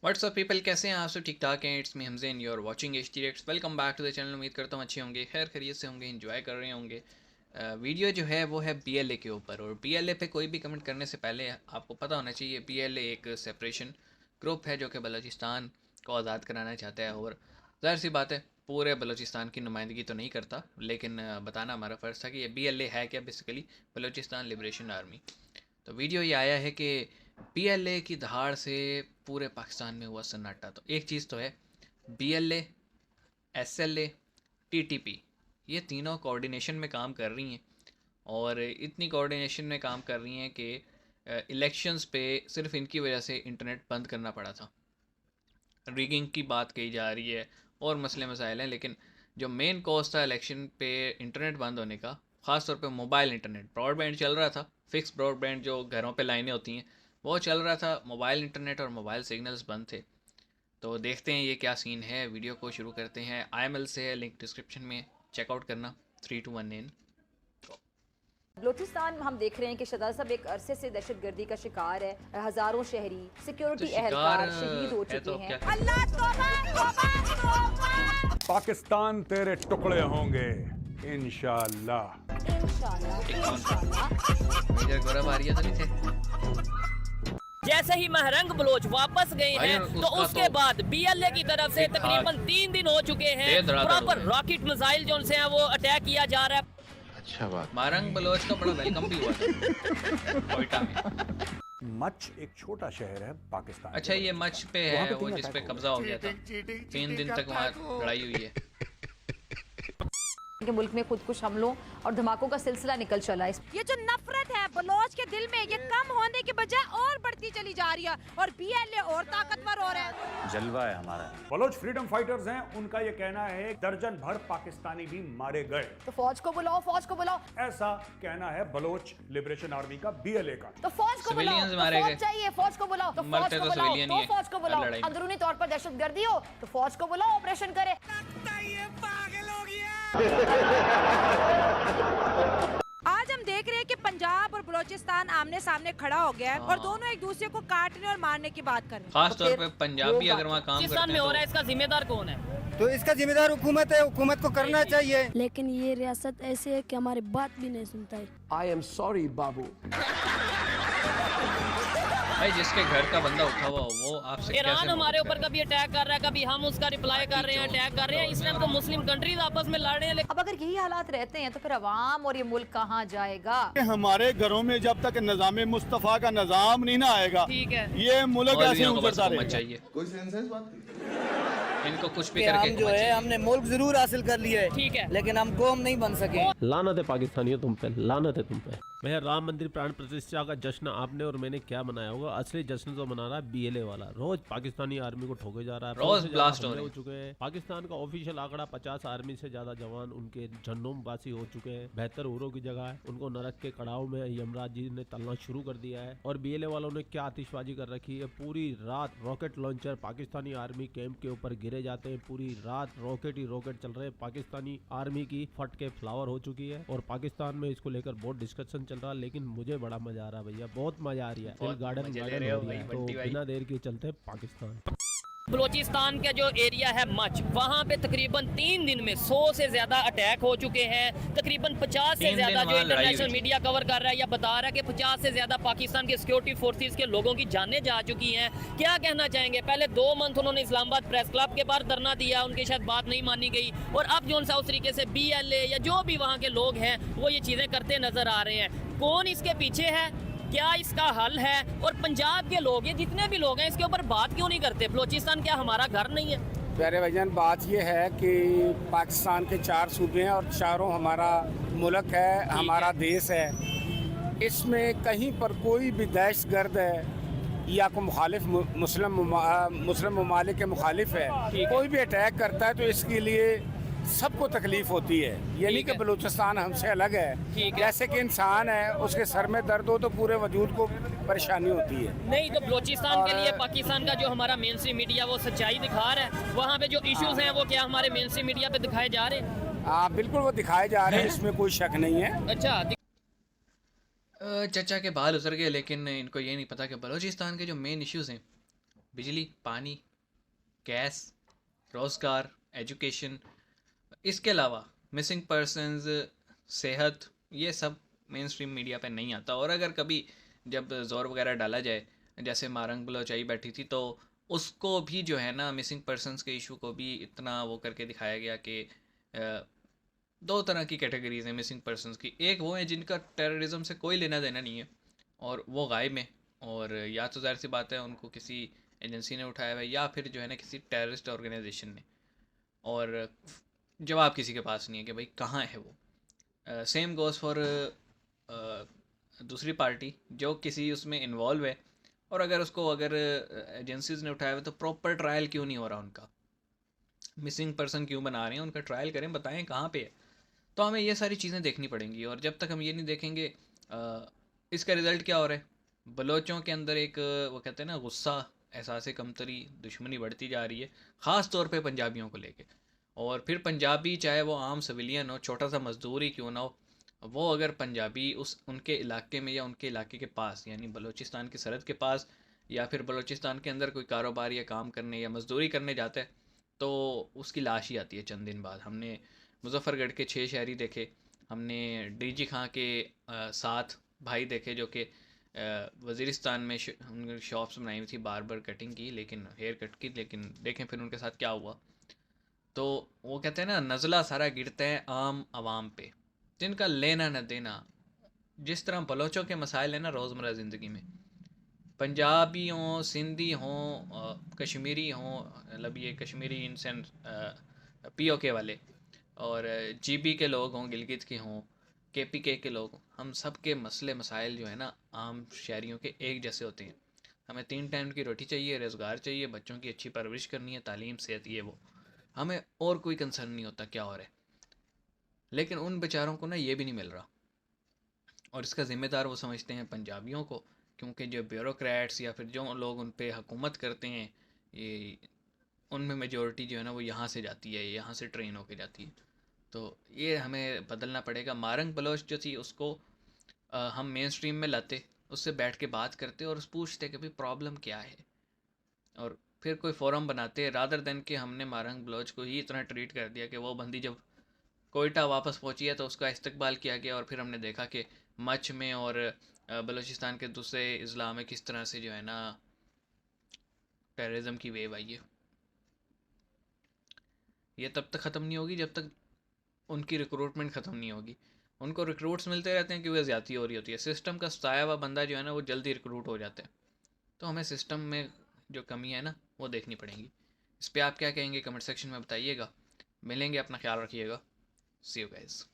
WhatsApp people, कैसे हैं आप सब? ठीक ठाक हैं। It's me Hamze and you are watching H T Rex. Welcome back to the channel. उम्मीद करता हूँ अच्छे होंगे, खैर खैरियत से होंगे, एंजॉय कर रहे होंगे। वीडियो जो है वो है BLA के ऊपर, और BLA पे कोई भी कमेंट करने से पहले आपको पता होना चाहिए BLA एक सेपरेशन ग्रुप है जो कि बलूचिस्तान को आज़ाद कराना चाहता है। और ज़ाहिर सी बात है पूरे बलूचिस्तान की नुमाइंदगी तो नहीं करता, लेकिन बताना हमारा फ़र्ज़ था कि ये BLA है क्या। Basically Balochistan liberation army. तो वीडियो ये आया है कि BLA की दहाड़ से पूरे पाकिस्तान में हुआ सन्नाटा। तो एक चीज़ तो है, BLA, SLA, TTP ये तीनों कोऑर्डिनेशन में काम कर रही हैं, और इतनी कोऑर्डिनेशन में काम कर रही हैं कि इलेक्शंस पे सिर्फ इनकी वजह से इंटरनेट बंद करना पड़ा था। रिगिंग की बात कही जा रही है और मसले मसाइल हैं, लेकिन जो मेन कॉज था इलेक्शन पे इंटरनेट बंद होने का, ख़ास तौर पे मोबाइल इंटरनेट, ब्रॉडबैंड चल रहा था, फिक्स ब्रॉडबैंड जो घरों पे लाइनें होती हैं वो चल रहा था, मोबाइल इंटरनेट और मोबाइल सिग्नल्स बंद थे। तो देखते हैं ये क्या सीन है। वीडियो को शुरू करते हैं। IML से है, लिंक डिस्क्रिप्शन में, चेकआउट करना। 3 2 1 इन। बलूचिस्तान हम देख रहे हैं कि शहजाद साहब एक अरसे से दहशतगर्दी का शिकार है। हजारों शहरी सिक्योरिटी एहलकार शहीद हो चुके हैं। अल्लाह पाकिस्तान तेरे टुकड़े होंगे इंशाअल्लाह। जैसे ही महरंग बलोच वापस गए हैं तो उसके बाद BLA की तरफ से तकरीबन 3 दिन हो चुके हैं, प्रॉपर रॉकेट मिसाइल जो उनसे है वो अटैक किया जा रहा है। अच्छा बात, महरंग बलोच का बड़ा वेलकम भी हुआ था कोयटा में। मच एक छोटा शहर है पाकिस्तान। अच्छा, ये मच पे है वो जिस पे कब्जा हो गया था, 3 दिन तक वहाँ लड़ाई हुई है। के मुल्क में खुदकुश हमलों और धमाकों का सिलसिला निकल चला है। ये जो नफरत है बलोच के दिल में, ये कम होने के बजाय और बढ़ती चली जा रही है, और BLA और ताकतवर हो रहा है। जलवा है हमारा। बलोच फ्रीडम फाइटर्स हैं, उनका ये कहना है दर्जन भर पाकिस्तानी भी मारे गए। तो फौज को बुलाओ, फौज को बुलाओ, ऐसा कहना है बलोच लिबरेशन आर्मी का BLA का। तो फौज को बुलाओ, सिविलियंस तो मारे फौज गए। चाहिए, फौज को बुलाओ, तो फौज मरते को तो बुलाओ, सिविलियन ही तो है फौज को बुलाओ। लड़ाई में। अंदरूनी तौर पर दहशतगर्दी हो तो फौज को बुलाओ, ऑपरेशन करे। आज हम देख रहे हैं कि पंजाब और बलूचिस्तान आमने सामने खड़ा हो गया है, और दोनों एक दूसरे को काटने और मारने की बात कर रहे हैं। खास तौर पे पंजाबी अगर वहाँ काम पाकिस्तान करते में हैं हो रहा है, तो इसका जिम्मेदार कौन है? तो इसका जिम्मेदार हुकूमत है, हुकूमत को करना चाहिए। लेकिन ये रियासत ऐसे है कि हमारी बात भी नहीं सुनता है। I am sorry, बाबू। भाई जिसके घर का बंदा उठा हुआ हो वो आपसे ईरान हमारे ऊपर कभी अटैक कर रहा है, कभी हम उसका रिप्लाई कर रहे हैं, अटैक कर रहे हैं। इसलिए तो मुस्लिम कंट्रीज आपस में लड़ रहे हैं। अब अगर यही हालात रहते हैं तो फिर अवाम और ये मुल्क कहाँ जाएगा? हमारे घरों में जब तक निज़ाम मुस्तफ़ा का निज़ाम नहीं ना आएगा, ठीक है, ये मुल्क ऐसे उजड़ता मत रहेगा। चाहिए कोई सेंस है इस बात की? इनको कुछ भी हम करके जो है हमने मुल्क जरूर हासिल कर लिया है, ठीक है, लेकिन हम कौम नहीं बन सके। लानत है पाकिस्तानियों तुम पे, लानत है तुम पे। भैया राम मंदिर प्राण प्रतिष्ठा का जश्न आपने और मैंने क्या मनाया होगा? असली जश्न तो मना रहा है BLA वाला। रोज पाकिस्तानी आर्मी को ठोके जा रहा है, रोज ब्लास्ट हो चुके हैं। पाकिस्तान का ऑफिशियल आंकड़ा 50 आर्मी से ज्यादा जवान उनके झंडों बासी हो चुके हैं। बेहतर उरों की जगह है, उनको नरक के कड़ाव में यमराज जी ने तलना शुरू कर दिया है। और BLA वालों ने क्या आतिशबाजी कर रखी है, पूरी रात rocket launcher Pakistani army camp के ऊपर गिरे जाते हैं। पूरी रात रॉकेट ही रॉकेट चल रहे हैं। पाकिस्तानी आर्मी की फट के फ्लावर हो चुकी है, और पाकिस्तान में इसको लेकर बहुत डिस्कशन चल रहा है। लेकिन मुझे बड़ा मजा आ रहा है भैया, बहुत मजा आ रही है। गार्डन हो रही है। तो बिना देर के चलते हैं पाकिस्तान। बलूचिस्तान का जो एरिया है मच, वहाँ पे तकरीबन 3 दिन में 100 से ज्यादा अटैक हो चुके हैं। तकरीबन 50 से ज्यादा जो इंटरनेशनल मीडिया कवर कर रहा है या बता रहा है कि 50 से ज्यादा पाकिस्तान के सिक्योरिटी फोर्सेस के लोगों की जानें जा चुकी हैं। क्या कहना चाहेंगे? पहले 2 मंथ उन्होंने इस्लामाबाद प्रेस क्लब के बाहर धरना दिया, उनकी शायद बात नहीं मानी गई, और अब जो उस तरीके से BLA या जो भी वहाँ के लोग हैं वो ये चीजें करते नजर आ रहे हैं। कौन इसके पीछे है, क्या इसका हल है? और पंजाब के लोग, ये जितने भी लोग हैं, इसके ऊपर बात क्यों नहीं करते? बलूचिस्तान क्या हमारा घर नहीं है? प्यारे भाईजान, बात ये है कि पाकिस्तान के 4 सूबे हैं और चारों हमारा मुल्क है, हमारा देश है। इसमें कहीं पर कोई भी दहशतगर्द है या कोई मुखालिफ मुस्लिम ममालिक के मुखालिफ है, कोई भी अटैक करता है तो इसके लिए सबको तकलीफ होती है। ये नहीं कि बलूचिस्तान हमसे अलग है। जैसे कि इंसान है, उसके सर में दर्द हो तो पूरे वजूद को परेशानी होती है। नहीं तो बलूचिस्तान के लिए पाकिस्तान का जो हमारा मेन स्ट्रीम मीडिया वो सच्चाई दिखा रहा है, वहाँ पे जो इश्यूज हैं वो क्या हमारे मेन स्ट्रीम मीडिया पे दिखाए जा रहे हैं? हाँ बिल्कुल, वो दिखाए जा रहे हैं, इसमें कोई शक नहीं है। अच्छा, चचा के बाल उतर गए, लेकिन इनको ये नहीं पता कि बलूचिस्तान के जो मेन इश्यूज़ हैं, बिजली, पानी, गैस, रोज़गार, एजुकेशन, इसके अलावा मिसिंग पर्सनस, सेहत, ये सब मेन स्ट्रीम मीडिया पे नहीं आता। और अगर कभी जब ज़ोर वगैरह डाला जाए, जैसे मारंग बलोच आई बैठी थी, तो उसको भी जो है ना मिसिंग पर्सनस के इशू को भी इतना वो करके दिखाया गया कि दो तरह की कैटेगरीज हैं मिसिंग पर्सनस की। एक वो है जिनका टेररिज्म से कोई लेना देना नहीं है और वो गायब हैं, और या तो ज़ाहिर सी बात है उनको किसी एजेंसी ने उठाया हुआ है या फिर जो है ना किसी टेररिस्ट ऑर्गेनाइजेशन ने, और जवाब किसी के पास नहीं है कि भाई कहाँ है वो। सेम गोज़ फॉर दूसरी पार्टी जो किसी उसमें इन्वॉल्व है, और अगर एजेंसीज़ ने उठाया हुआ तो प्रॉपर ट्रायल क्यों नहीं हो रहा उनका, मिसिंग पर्सन क्यों बना रहे हैं, उनका ट्रायल करें, बताएं कहाँ पे है। तो हमें ये सारी चीज़ें देखनी पड़ेंगी, और जब तक हम ये नहीं देखेंगे इसका रिज़ल्ट क्या हो रहा है। बलोचों के अंदर एक वो कहते हैं ना गुस्सा, एहसास कमतरी, दुश्मनी बढ़ती जा रही है, ख़ास तौर पे पंजाबियों को लेके। और फिर पंजाबी चाहे वो आम सिविलियन हो, छोटा सा मजदूर ही क्यों ना हो, वो अगर पंजाबी उनके इलाके में या उनके इलाके के पास, यानी बलूचिस्तान की सरहद के पास, या फिर बलूचिस्तान के अंदर कोई कारोबार या काम करने या मजदूरी करने जाता है, तो उसकी लाश ही आती है चंद दिन बाद। हमने मुजफ्फरगढ़ के 6 शहरी देखे, हमने डीजी खां के 7 भाई देखे जो कि वज़ीरिस्तान में उन्होंने शॉप्स बनाई हुई थी बार्बर कटिंग की, लेकिन हेयर कट की, लेकिन देखें फिर उनके साथ क्या हुआ। तो वो कहते हैं ना नज़ला सारा गिरता है आम आवाम पे, जिनका लेना न देना। जिस तरह बलोचों के मसाइल हैं ना रोज़मर्रा ज़िंदगी में, पंजाबी हों, सिंधी हों, कश्मीरी हों, मतलब ये कश्मीरी इन सेंस POK वाले, और GB के लोग हों, गिलगित के हों, KPK के लोग, हम सब के मसले मसाइल जो है ना आम शहरियों के एक जैसे होते हैं। हमें 3 टाइम की रोटी चाहिए, रोज़गार चाहिए, बच्चों की अच्छी परवरिश करनी है, तालीम, सेहत, ये वो, हमें और कोई कंसर्न नहीं होता क्या हो रहा है। लेकिन उन बेचारों को ना ये भी नहीं मिल रहा, और इसका ज़िम्मेदार वो समझते हैं पंजाबियों को, क्योंकि जो ब्यूरोक्रेट्स या फिर जो लोग उन पे हुकूमत करते हैं, ये उनमें मेजॉरिटी जो है ना वो यहाँ से जाती है, यहाँ से ट्रेन होके जाती है। तो ये हमें बदलना पड़ेगा। मारंग बलोच जो थी उसको हम मेन स्ट्रीम में लाते, उससे बैठ के बात करते और पूछते कि भाई प्रॉब्लम क्या है, और फिर कोई फोरम बनाते, रादर देन कि हमने मारंग बलोच को ही इतना ट्रीट कर दिया कि वो बंदी जब कोयटा वापस पहुंची है तो उसका इस्तकबाल किया गया, और फिर हमने देखा कि मच में और बलूचिस्तान के दूसरे अजला में किस तरह से जो है ना टेररिज्म की वेव आई है। ये तब तक ख़त्म नहीं होगी जब तक उनकी रिक्रूटमेंट ख़त्म नहीं होगी। उनको रिक्रूट्स मिलते रहते हैं क्योंकि ज़्यादती हो रही होती है। सिस्टम का सताया हुआ बंदा जो है ना वो जल्दी रिक्रूट हो जाता है। तो हमें सिस्टम में जो कमी है ना वो देखनी पड़ेगी। इस पर आप क्या कहेंगे कमेंट सेक्शन में बताइएगा। मिलेंगे, अपना ख्याल रखिएगा। सी यू गाइस।